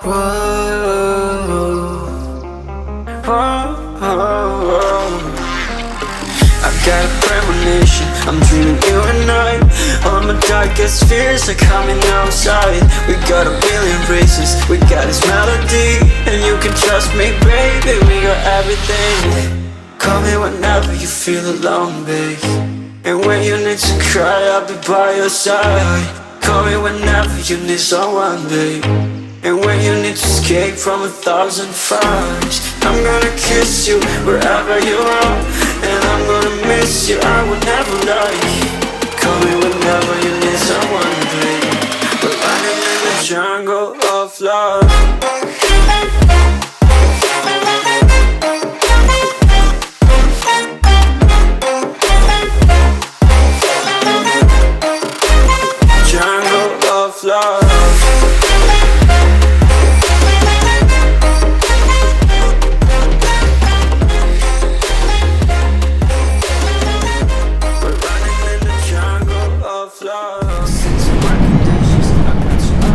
I've got a premonition, I'm dreaming you and I. All my darkest fears are coming outside. We got a billion races, we got this melody. And you can trust me, baby, we got everything. Call me whenever you feel alone, babe. And when you need to cry, I'll be by your side. Call me whenever you need someone, babe. And when you need to escape from 1,000 fires, I'm gonna kiss you wherever you are. And I'm gonna miss you, I will never lie. Call me whenever you need someone, babe. We're running in the jungle of love.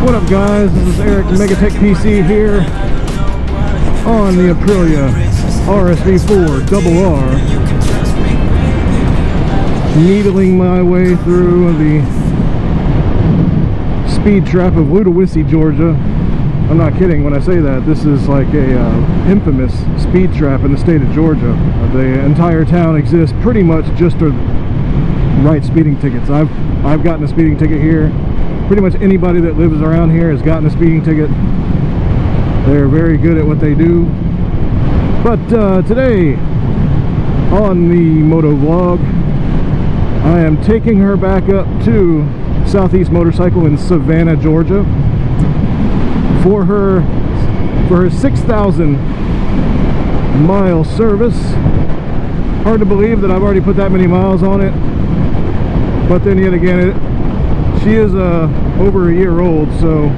What up, guys? This is Eric Megatech PC here on the Aprilia RSV4RR, needling my way through the speed trap of Ludowici, Georgia. I'm not kidding when I say that. This is like a infamous speed trap in the state of Georgia. The entire town exists pretty much just to write speeding tickets. I've gotten a speeding ticket here. Pretty much anybody that lives around here has gotten a speeding ticket. They're very good at what they do. But today on the motovlog, I am taking her back up to Southeast Motorcycle in Savannah, Georgia for her 6,000 mile service. Hard to believe that I've already put that many miles on it, but then yet again, she is over a year old, so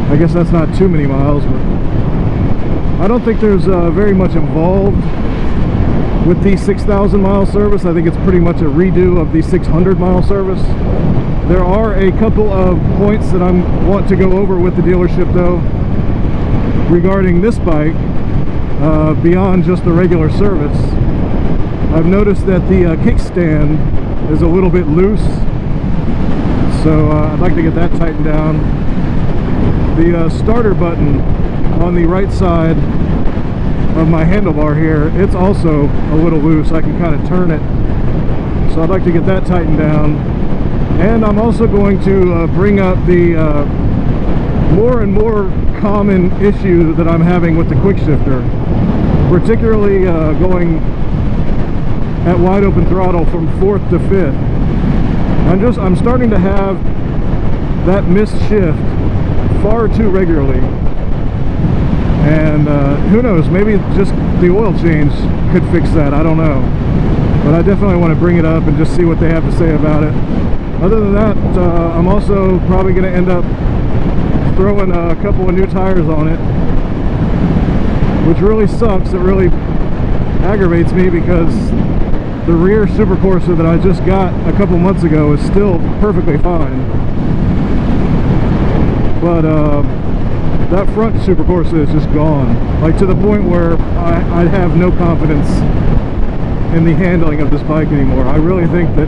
I guess that's not too many miles, but I don't think there's very much involved with the 6,000 mile service. I think it's pretty much a redo of the 600 mile service. There are a couple of points that I want to go over with the dealership though regarding this bike, beyond just the regular service. I've noticed that the kickstand is a little bit loose, so I'd like to get that tightened down. The starter button on the right side of my handlebar here, it's also a little loose. I can kind of turn it, so I'd like to get that tightened down. And I'm also going to bring up the more and more common issue that I'm having with the quick shifter, particularly going at wide open throttle from 4th to 5th. I'm starting to have that missed shift far too regularly, and who knows, maybe just the oil change could fix that. I don't know, but I definitely want to bring it up and just see what they have to say about it. Other than that, I'm also probably going to end up throwing a couple of new tires on it, which really sucks. It really aggravates me because the rear Super Corsa that I just got a couple months ago is still perfectly fine, but that front Super Corsa is just gone, like to the point where I have no confidence in the handling of this bike anymore. I really think that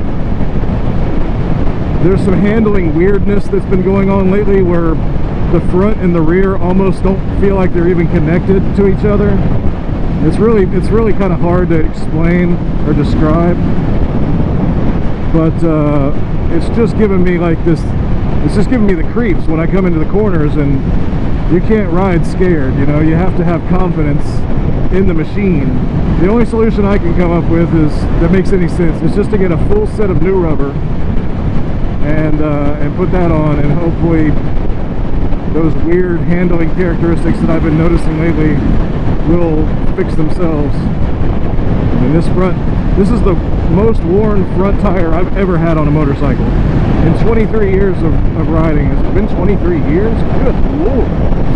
there's some handling weirdness that's been going on lately where the front and the rear almost don't feel like they're even connected to each other. It's really kind of hard to explain or describe, but it's just giving me like this, it's just giving me the creeps when I come into the corners, and you can't ride scared, you know. You have to have confidence in the machine. The only solution I can come up with is, that makes any sense, is just to get a full set of new rubber and put that on, and hopefully those weird handling characteristics that I've been noticing lately will fix themselves. And this is the most worn front tire I've ever had on a motorcycle in 23 years of riding. Has it been 23 years? Good lord.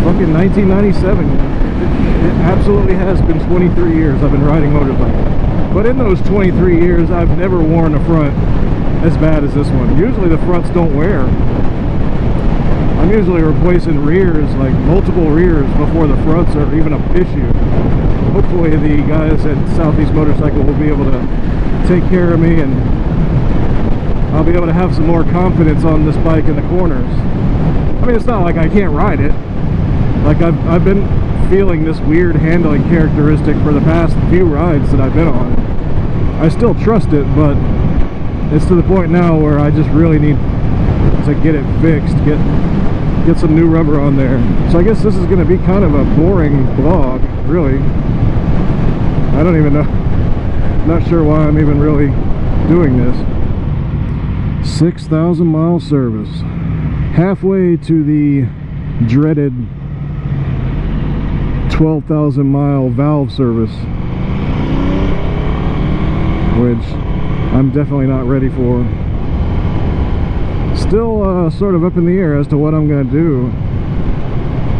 Fucking 1997. It absolutely has been 23 years I've been riding motorcycles. But in those 23 years, I've never worn a front as bad as this one. Usually the fronts don't wear. I I'm usually replacing rears, like multiple rears, before the fronts are even an issue. Hopefully the guys at Southeast Motorcycle will be able to take care of me, and I'll be able to have some more confidence on this bike in the corners. I mean, it's not like I can't ride it. Like I've been feeling this weird handling characteristic for the past few rides that I've been on. I still trust it, but it's to the point now where I just really need to get it fixed, get some new rubber on there. So I guess this is going to be kind of a boring vlog, really. I don't even know, not sure why I'm even really doing this. 6,000 mile service, halfway to the dreaded 12,000 mile valve service, which I'm definitely not ready for. Still sort of up in the air as to what I'm going to do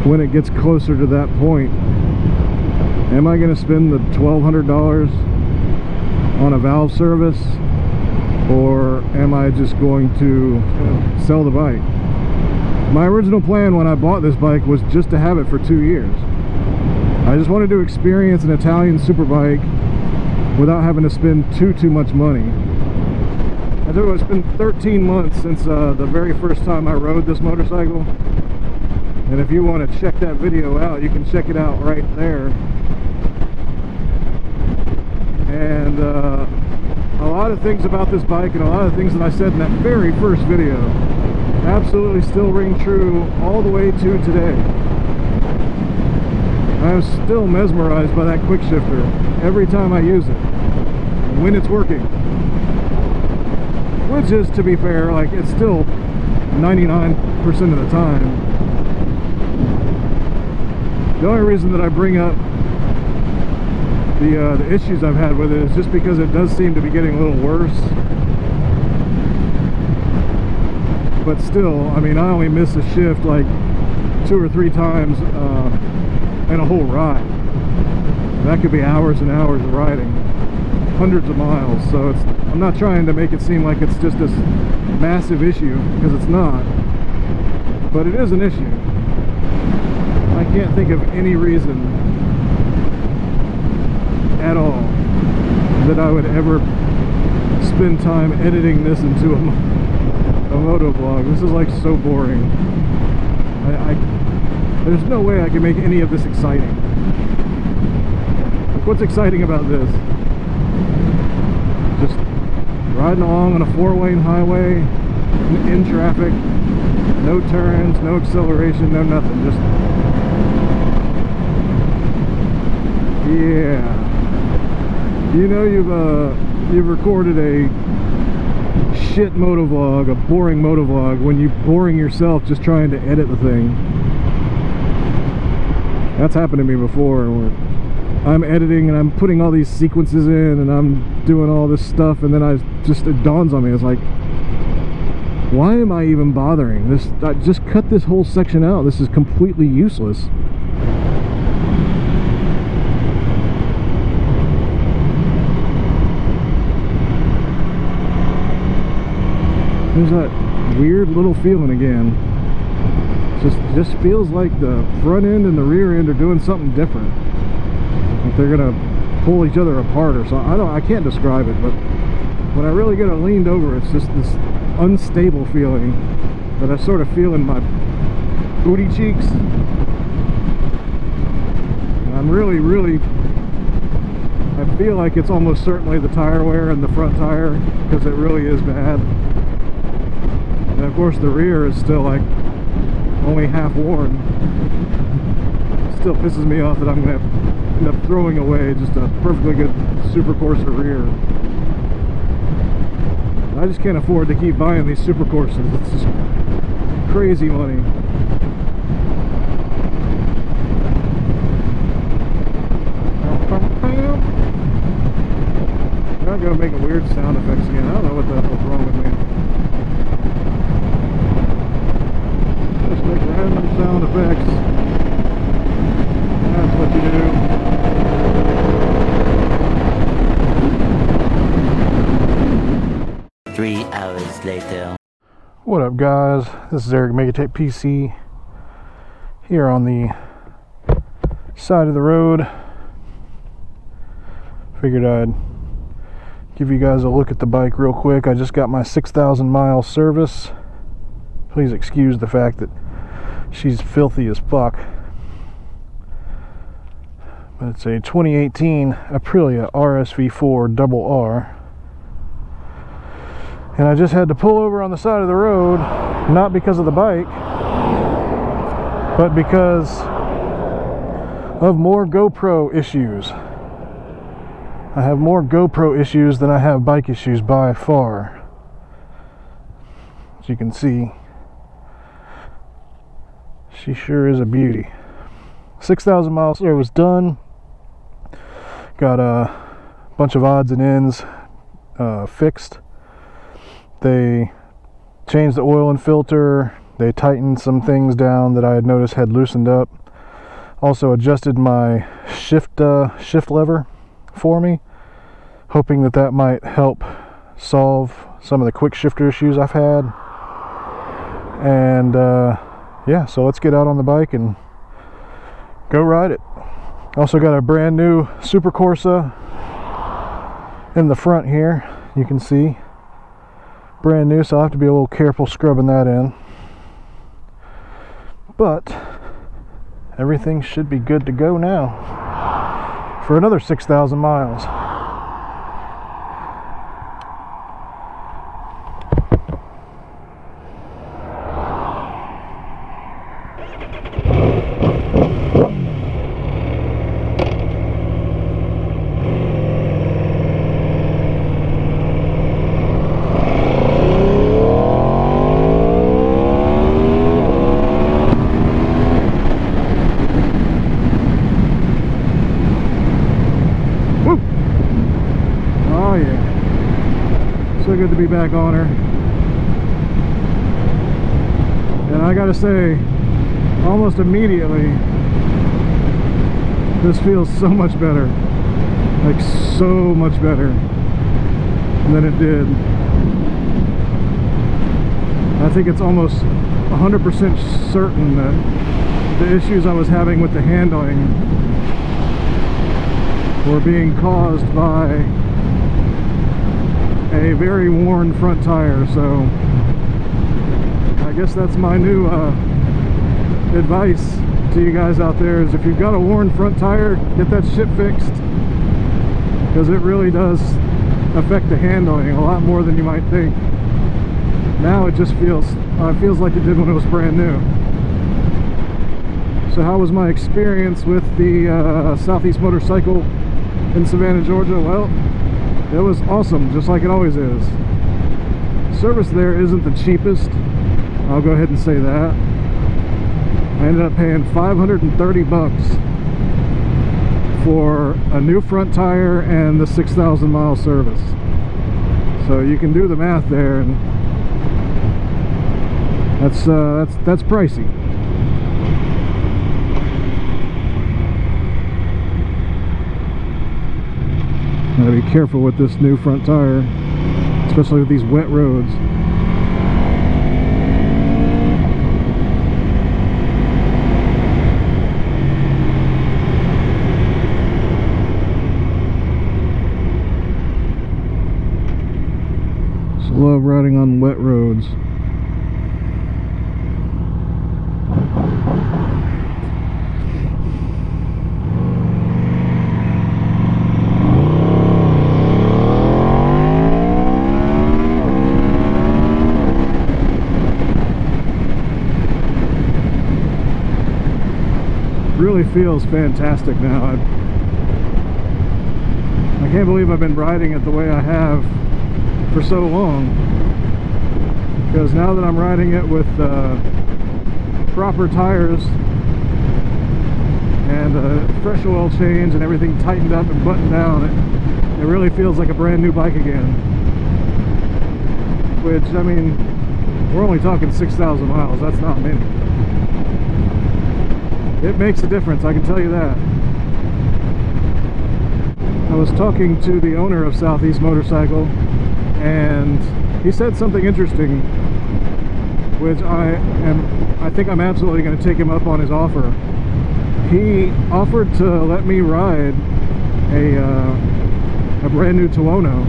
when it gets closer to that point. Am I going to spend the $1,200 on a valve service, or am I just going to sell the bike? My original plan when I bought this bike was just to have it for 2 years. I just wanted to experience an Italian superbike without having to spend too much money. I think it's been 13 months since the very first time I rode this motorcycle, and if you want to check that video out, you can check it out right there. And a lot of things about this bike and a lot of things that I said in that very first video absolutely still ring true all the way to today. I'm still mesmerized by that quick shifter every time I use it, when it's working. Which is, to be fair, like, it's still 99% of the time. The only reason that I bring up the issues I've had with it is just because it does seem to be getting a little worse. But still, I mean, I only miss a shift like 2 or 3 times in a whole ride. That could be hours and hours of riding, hundreds of miles. So I'm not trying to make it seem like it's just this massive issue, because it's not. But it is an issue. I can't think of any reason at all that I would ever spend time editing this into a motovlog. This is like so boring. There's no way I can make any of this exciting. Like, what's exciting about this? Just riding along on a 4-lane highway in traffic, no turns, no acceleration, no nothing. Just, yeah. You know, you've recorded a shit motovlog, a boring motovlog, when you're boring yourself just trying to edit the thing. That's happened to me before, where I'm editing and I'm putting all these sequences in and I'm doing all this stuff, and then it dawns on me, it's like, why am I even bothering? I just cut this whole section out. This is completely useless. There's that weird little feeling again. Just feels like the front end and the rear end are doing something different. Like they're gonna pull each other apart or something. I can't describe it, but when I really get it leaned over, it's just this unstable feeling that I sort of feel in my booty cheeks. And I'm really, I feel like it's almost certainly the tire wear in the front tire, because it really is bad. And of course the rear is still like only half worn. Still pisses me off that I'm gonna end up throwing away just a perfectly good Super Corsa rear. I just can't afford to keep buying these Super Corsas. It's just crazy money. I'm gonna make weird sound effects again. I don't know what the hell's wrong with me. Just make random sound effects. That's what you do. 3 hours later. What up, guys? This is Eric Megatech PC here on the side of the road. Figured I'd give you guys a look at the bike real quick. I just got my 6,000 mile service. Please excuse the fact that she's filthy as fuck. But it's a 2018 Aprilia RSV4RR. And I just had to pull over on the side of the road, not because of the bike, but because of more GoPro issues. I have more GoPro issues than I have bike issues by far. As you can see, she sure is a beauty. 6,000 miles there was done. Got a bunch of odds and ends fixed. They changed the oil and filter. They tightened some things down that I had noticed had loosened up. Also adjusted my shift lever for me, hoping that that might help solve some of the quick shifter issues I've had. And yeah, so let's get out on the bike and go ride it. Also got a brand new Super Corsa in the front here, you can see. Brand new, so I'll have to be a little careful scrubbing that in. But everything should be good to go now for another 6,000 miles. So good to be back on her. And I gotta say, almost immediately, this feels so much better. Like, so much better than it did. I think it's almost 100% certain that the issues I was having with the handling were being caused by a very worn front tire. So I guess that's my new advice to you guys out there, is if you've got a worn front tire, get that shit fixed, because it really does affect the handling a lot more than you might think. Now it just feels like it did when it was brand new. So how was my experience with the Southeast Motorcycle in Savannah, Georgia? Well, it was awesome, just like it always is. Service there isn't the cheapest, I'll go ahead and say that. I ended up paying $530 for a new front tire and the 6,000 mile service. So you can do the math there, and that's pricey. Gotta be careful with this new front tire, especially with these wet roads. Just love riding on wet roads. Really feels fantastic now. I can't believe I've been riding it the way I have for so long, because now that I'm riding it with proper tires and a fresh oil change and everything tightened up and buttoned down, it really feels like a brand new bike again. Which, I mean, we're only talking 6,000 miles, that's not many. It makes a difference, I can tell you that. I was talking to the owner of Southeast Motorcycle, and he said something interesting. which I think I'm absolutely going to take him up on his offer. He offered to let me ride a brand new Tuono,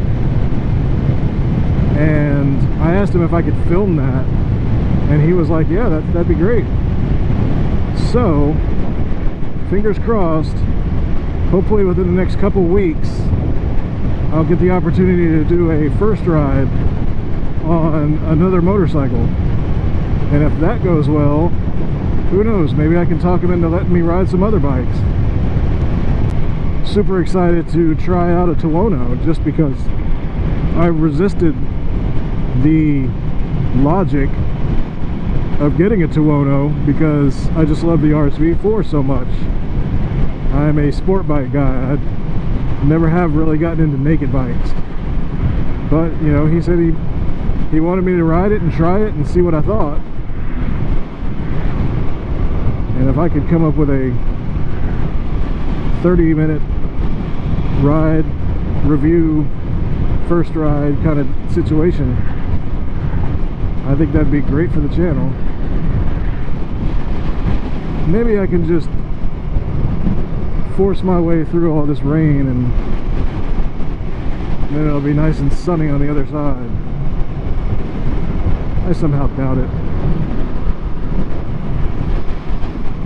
and I asked him if I could film that, and he was like, yeah, that'd be great. So fingers crossed, hopefully within the next couple weeks I'll get the opportunity to do a first ride on another motorcycle, and if that goes well, who knows, maybe I can talk him into letting me ride some other bikes. Super excited to try out a Tuono, just because I resisted the logic of getting a Tuono because I just love the RSV4 so much. I'm a sport bike guy. I never have really gotten into naked bikes, but you know, he said he wanted me to ride it and try it and see what I thought. And if I could come up with a 30-minute ride review, first ride kind of situation, I think that'd be great for the channel. Maybe I can just force my way through all this rain, and then it'll be nice and sunny on the other side. I somehow doubt it.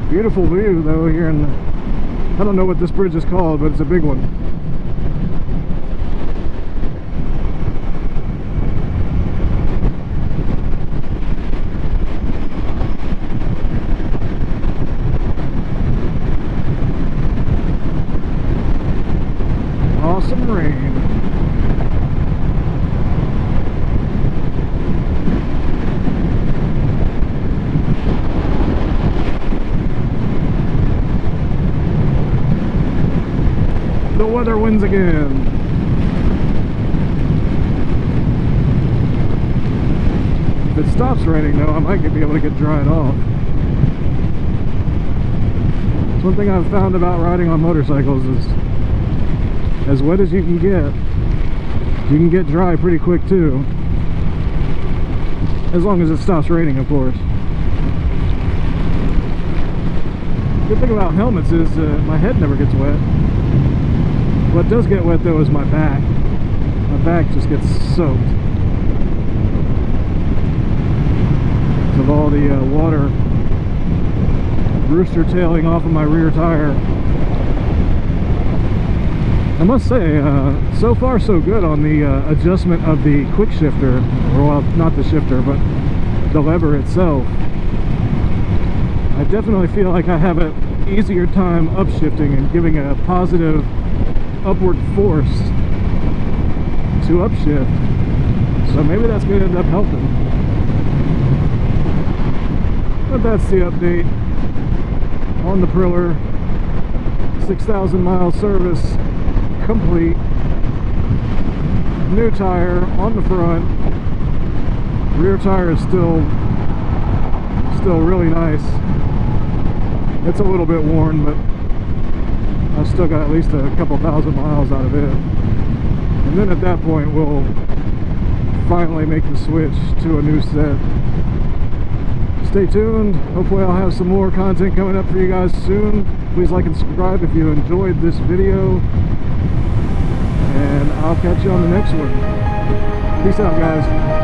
Beautiful view though here in the, I don't know what this bridge is called, but it's a big one. Awesome rain. The weather wins again. If it stops raining though, I might be able to get dried off. It's one thing I've found about riding on motorcycles is, as wet as you can get dry pretty quick too. As long as it stops raining, of course. Good thing about helmets is my head never gets wet. What does get wet though is my back. My back just gets soaked because of all the water rooster tailing off of my rear tire. I must say, so far so good on the adjustment of the quick shifter, or well, not the shifter, but the lever itself. I definitely feel like I have an easier time upshifting and giving a positive upward force to upshift, so maybe that's going to end up helping. But that's the update on the Aprilia. 6,000 mile service complete. New tire on the front. Rear tire is still really nice. It's a little bit worn, but I've still got at least a couple thousand miles out of it. And then at that point we'll finally make the switch to a new set. Stay tuned. Hopefully I'll have some more content coming up for you guys soon. Please like and subscribe if you enjoyed this video, and I'll catch you on the next one. Peace out, guys.